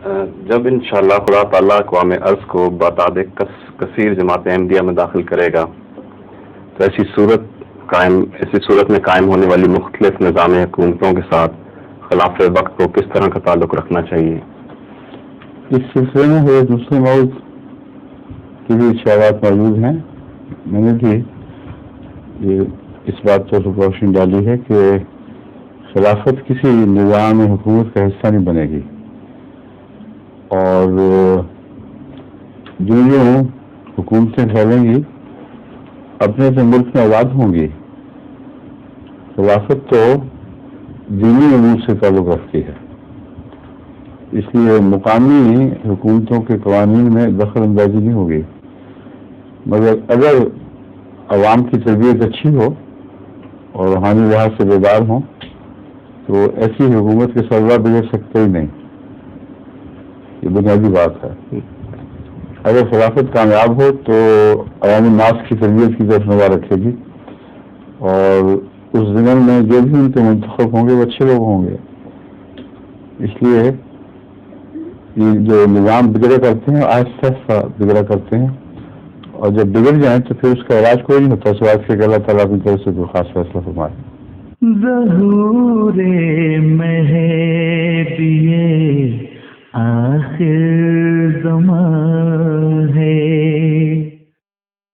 جب انشاءاللہ خدا تعالیٰ اقوام ارض کو بتعداد کثیر جماعت احمدیہ میں داخل کرے گا تو ایسی صورت میں قائم ہونے والی مختلف نظام حکومتوں کے ساتھ خلاف وقت کو کس طرح کا تعلق رکھنا چاہیے؟ اس سلسلے میں حضرت مسلم موعود کی بھی اشارات موجود ہیں. میں نے بھی اس بات پر روشنی ڈالی ہے کہ خلافت کسی نظام حکومت کا حصہ نہیں بنے گی، اور جو حکومتیں پھیلیں گی اپنے اپنے ملک میں آزاد ہوں گی. خلافت تو دینی امور سے تعلق رکھتی ہے، اس لیے مقامی حکومتوں کے قوانین میں دخل اندازی نہیں ہوگی. مگر اگر عوام کی تربیت اچھی ہو اور روحانی لحاظ سے بیدار ہوں تو ایسی حکومت کے سربراہ بگڑ سکتے ہی نہیں. یہ بنیادی بات ہے. اگر خلافت کامیاب ہو تو عوام الناس کی تربیت کی طرف نظر رکھے گی، اور اس ضمن میں جو بھی ان کے منتخب ہوں گے وہ اچھے لوگ ہوں گے. اس لیے یہ جو نظام بگڑے کرتے ہیں آہستہ آہستہ بگڑا کرتے ہیں، اور جب بگڑ جائیں تو پھر اس کا علاج کوئی نہیں ہوتا سوائے کہ اللہ تعالیٰ کی طرف سے کوئی خاص فیصلہ فرمائے. ظہور مہدی آخر